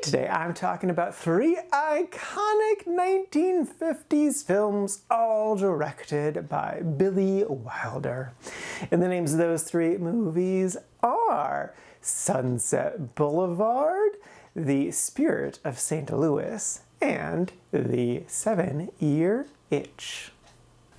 Today I'm talking about three iconic 1950s films, all directed by Billy Wilder. And the names of those three movies are Sunset Boulevard, The Spirit of St. Louis, and The 7-Year Itch.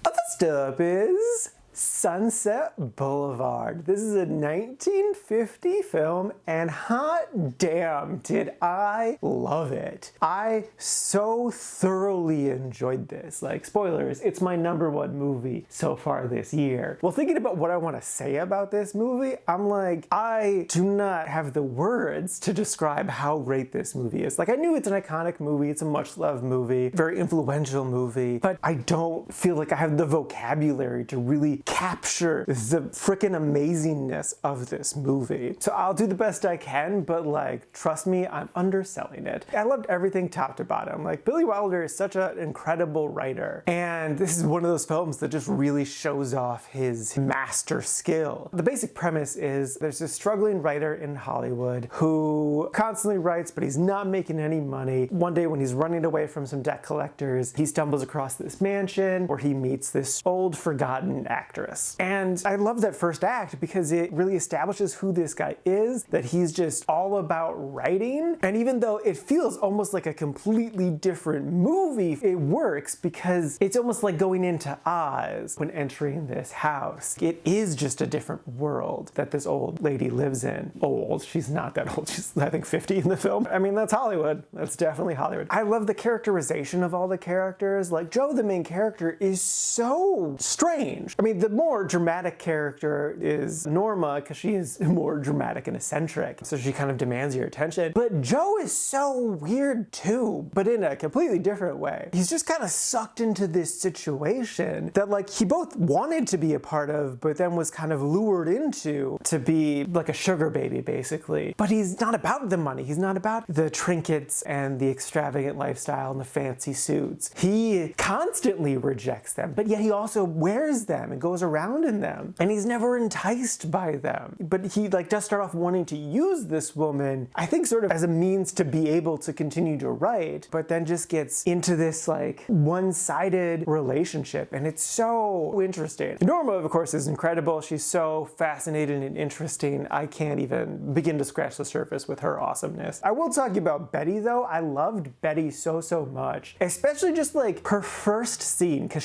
First up is Sunset Boulevard. This is a 1950 film, and hot damn did I love it. I so thoroughly enjoyed this. Like, spoilers, it's my #1 movie so far this year. Well, thinking about what I want to say about this movie, I'm like, I do not have the words to describe how great this movie is. Like, I knew it's an iconic movie, it's a much-loved movie, very influential movie, but I don't feel like I have the vocabulary to really capture the freaking amazingness of this movie. So I'll do the best I can, but like, trust me, I'm underselling it. I loved everything top to bottom. Like, Billy Wilder is such an incredible writer, and this is one of those films that just really shows off his master skill. The basic premise is there's this struggling writer in Hollywood who constantly writes, but he's not making any money. One day when he's running away from some debt collectors, he stumbles across this mansion where he meets this old forgotten actress. And I love that first act because it really establishes who this guy is, that he's just all about writing. And even though it feels almost like a completely different movie, it works because it's almost like going into Oz when entering this house. It is just a different world that this old lady lives in. Old, she's not that old. She's, I think, 50 in the film. I mean, that's Hollywood. That's definitely Hollywood. I love the characterization of all the characters. Like, Joe, the main character, is so strange. I mean, the more dramatic character is Norma, because she is more dramatic and eccentric, so she kind of demands your attention. But Joe is so weird too, but in a completely different way. He's just kind of sucked into this situation that, like, he both wanted to be a part of, but then was kind of lured into to be like a sugar baby, basically. But he's not about the money. He's not about the trinkets and the extravagant lifestyle and the fancy suits. He constantly rejects them, but yet he also wears them and goes around in them, and he's never enticed by them. But he does start off wanting to use this woman, I think, sort of as a means to be able to continue to write, but then just gets into this like one-sided relationship, and it's so interesting. Norma, of course, is incredible. She's so fascinating and interesting. I can't even begin to scratch the surface with her awesomeness. I will talk about Betty, though. I loved Betty so much, especially just like her first scene, because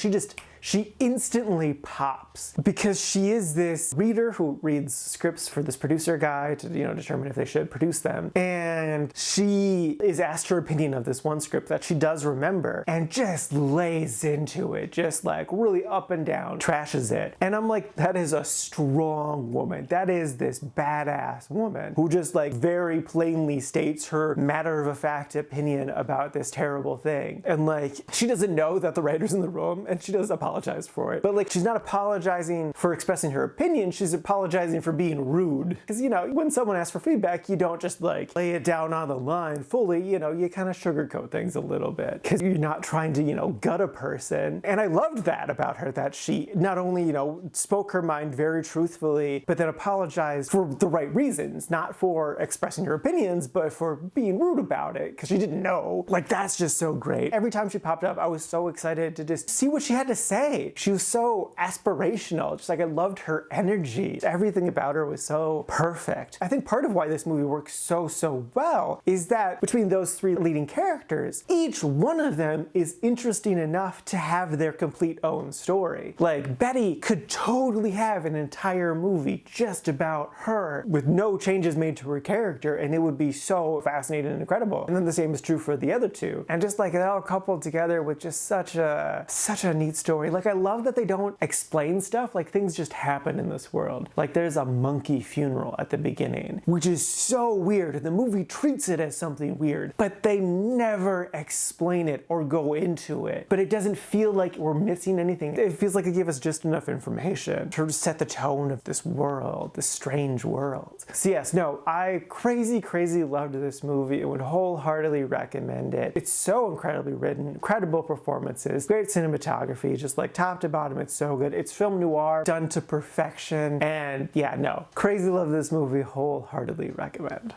she instantly pops because she is this reader who reads scripts for this producer guy to, determine if they should produce them. And she is asked her opinion of this one script that she does remember and just lays into it, just like really up and down, trashes it. And I'm like, that is a strong woman. That is this badass woman who just like very plainly states her matter-of-fact opinion about this terrible thing. And like, she doesn't know that the writer's in the room, and she does apologize for it. But like, she's not apologizing for expressing her opinion, she's apologizing for being rude. Because, when someone asks for feedback, you don't just like lay it down on the line fully, you kind of sugarcoat things a little bit. Because you're not trying to, gut a person. And I loved that about her, that she not only, spoke her mind very truthfully, but then apologized for the right reasons. Not for expressing her opinions, but for being rude about it, because she didn't know. Like, that's just so great. Every time she popped up, I was so excited to just see what she had to say. She was so aspirational. Just like, I loved her energy. Everything about her was so perfect. I think part of why this movie works so well is that between those three leading characters, each one of them is interesting enough to have their complete own story. Like, Betty could totally have an entire movie just about her with no changes made to her character, and it would be so fascinating and incredible. And then the same is true for the other two. And just like, they're all coupled together with just such a neat story. Like, I love that they don't explain stuff. Like, things just happen in this world. Like, there's a monkey funeral at the beginning, which is so weird, and the movie treats it as something weird, but they never explain it or go into it. But it doesn't feel like we're missing anything. It feels like it gave us just enough information to set the tone of this world, this strange world. So yes, no, I crazy loved this movie and would wholeheartedly recommend it. It's so incredibly written, incredible performances, great cinematography, just like top to bottom, it's so good. It's film noir done to perfection, and yeah, no, crazy love this movie, wholeheartedly recommend.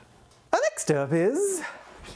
Next up is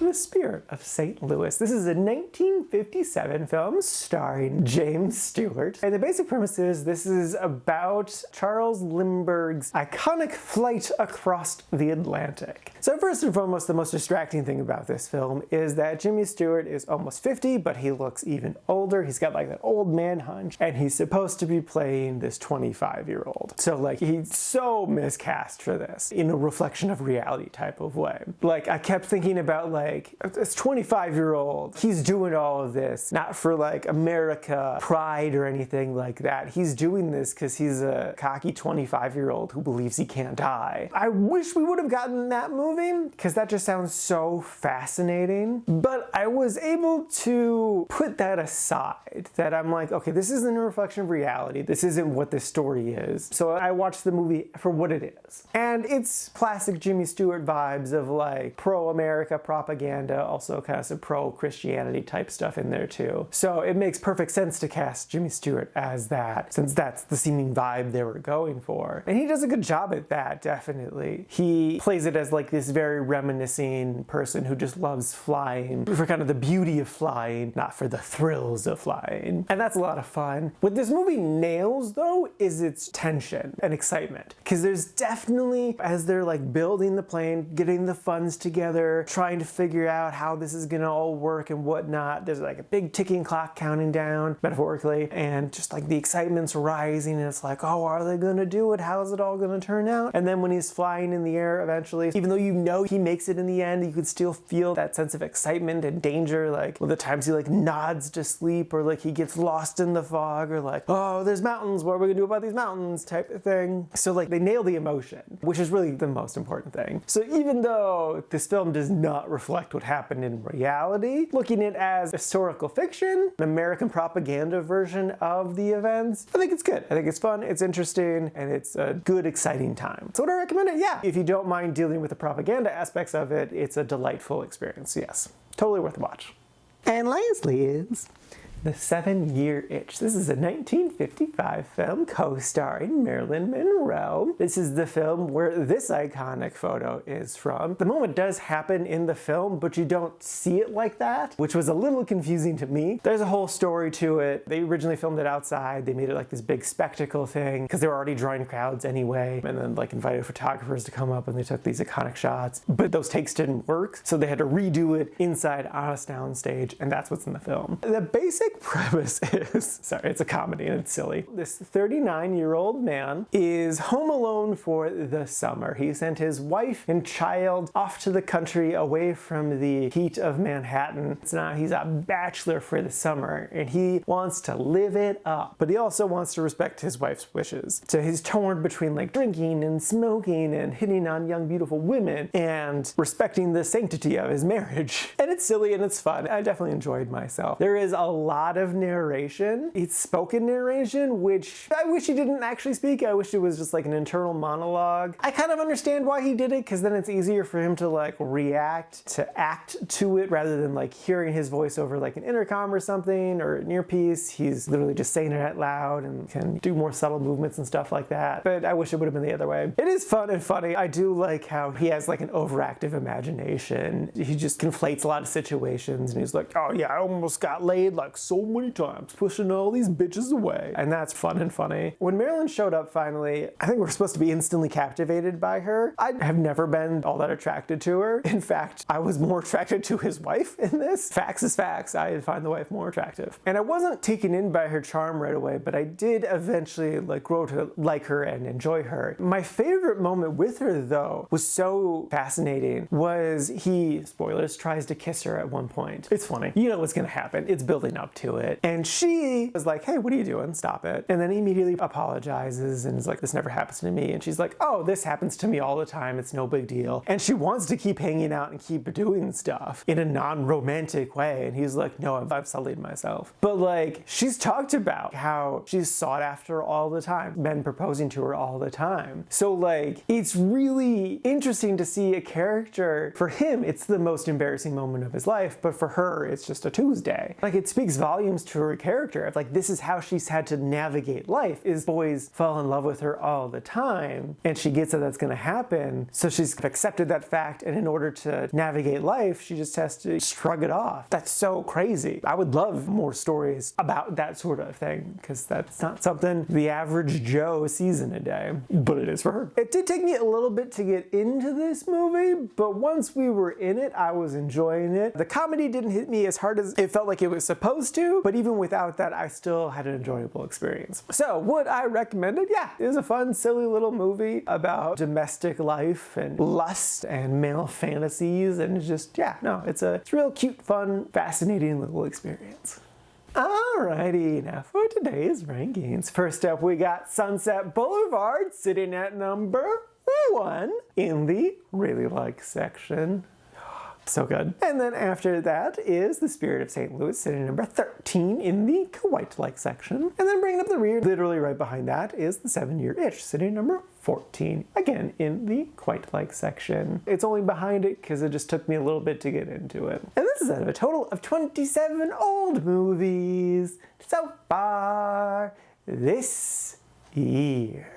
The Spirit of St. Louis. This is a 1957 film starring James Stewart. And the basic premise is this is about Charles Lindbergh's iconic flight across the Atlantic. So first and foremost, the most distracting thing about this film is that Jimmy Stewart is almost 50, but he looks even older. He's got like that old man hunch, and he's supposed to be playing this 25-year-old. So like he's so miscast for this in a reflection of reality type of way. Like I kept thinking about like this 25-year-old, he's doing all of this not for like America pride or anything like that. He's doing this because he's a cocky 25-year-old who believes he can't die. I wish we would have gotten that movie because that just sounds so fascinating. But I was able to put that aside, that I'm like, okay, this isn't a reflection of reality. This isn't what this story is. So I watched the movie for what it is. And it's classic Jimmy Stewart vibes of like pro-America propaganda, also kind of some pro-Christianity type stuff in there too. So it makes perfect sense to cast Jimmy Stewart as that, since that's the seeming vibe they were going for. And he does a good job at that, definitely. He plays it as like this very reminiscing person who just loves flying for kind of the beauty of flying, not for the thrills of flying. And that's a lot of fun. What this movie nails though is its tension and excitement. Because there's definitely, as they're like building the plane, getting the funds together, trying to figure out how this is gonna all work and whatnot, there's like a big ticking clock counting down, metaphorically, and just like the excitement's rising and it's like, oh, are they gonna do it? How is it all gonna turn out? And then when he's flying in the air eventually, even though you know he makes it in the end, you could still feel that sense of excitement and danger, like well, the times he like nods to sleep, or like he gets lost in the fog, or like, oh, there's mountains, what are we gonna do about these mountains type of thing. So like they nail the emotion, which is really the most important thing. So even though this film does not reflect what happened in reality, looking at it as historical fiction, an American propaganda version of the events, I think it's good. I think it's fun, it's interesting, and it's a good, exciting time. So would I recommend it? Yeah. If you don't mind dealing with the propaganda aspects of it, it's a delightful experience, yes. Totally worth a watch. And lastly is The 7-Year Itch. This is a 1955 film co-starring Marilyn Monroe. This is the film where this iconic photo is from. The moment does happen in the film, but you don't see it like that, which was a little confusing to me. There's a whole story to it. They originally filmed it outside. They made it like this big spectacle thing because they were already drawing crowds anyway, and then like invited photographers to come up and they took these iconic shots. But those takes didn't work, so they had to redo it inside on a soundstage, and that's what's in the film. The basic premise is, sorry, it's a comedy and it's silly. This 39-year-old man is home alone for the summer. He sent his wife and child off to the country away from the heat of Manhattan. So now he's a bachelor for the summer and he wants to live it up, but he also wants to respect his wife's wishes. So he's torn between like drinking and smoking and hitting on young beautiful women and respecting the sanctity of his marriage. And it's silly and it's fun. I definitely enjoyed myself. There is a lot of narration. It's spoken narration, which I wish he didn't actually speak. I wish it was just like an internal monologue. I kind of understand why he did it, because then it's easier for him to like react, to act to it, rather than like hearing his voice over like an intercom or something, or an earpiece. He's literally just saying it out loud and can do more subtle movements and stuff like that. But I wish it would have been the other way. It is fun and funny. I do like how he has like an overactive imagination. He just conflates a lot of situations and he's like, oh yeah, I almost got laid like so many times, pushing all these bitches away. And that's fun and funny. When Marilyn showed up finally, I think we're supposed to be instantly captivated by her. I have never been all that attracted to her. In fact, I was more attracted to his wife in this. Facts is facts. I find the wife more attractive. And I wasn't taken in by her charm right away, but I did eventually like grow to like her and enjoy her. My favorite moment with her though was so fascinating was he, spoilers, tries to kiss her at one point. It's funny. You know what's gonna happen. It's building up to it. And she was like, hey, what are you doing? Stop it. And then he immediately apologizes and is like, this never happens to me. And she's like, oh, this happens to me all the time. It's no big deal. And she wants to keep hanging out and keep doing stuff in a non-romantic way. And he's like, no, I've sullied myself. But like, she's talked about how she's sought after all the time, men proposing to her all the time. So like, it's really interesting to see a character, for him, it's the most embarrassing moment of his life, but for her, it's just a Tuesday. Like, it speaks volumes volumes to her character of like, this is how she's had to navigate life, is boys fall in love with her all the time, and she gets that that's gonna happen, so she's accepted that fact, and in order to navigate life, she just has to shrug it off. That's so crazy. I would love more stories about that sort of thing, because that's not something the average Joe sees in a day, but it is for her. It did take me a little bit to get into this movie, but once we were in it, I was enjoying it. The comedy didn't hit me as hard as it felt like it was supposed to, but even without that, I still had an enjoyable experience. So would I recommend it? Yeah, it was a fun, silly little movie about domestic life and lust and male fantasies, and just, yeah, no, it's a real cute, fun, fascinating little experience. Alrighty, now for today's rankings. First up, we got Sunset Boulevard sitting at number 1 in the really like section. So good. And then after that is The Spirit of St. Louis sitting at number 13 in the quite like section. And then bringing up the rear, literally right behind that, is The 7-Year Itch sitting at number 14, again in the quite like section. It's only behind it because it just took me a little bit to get into it. And this is out of a total of 27 old movies so far this year.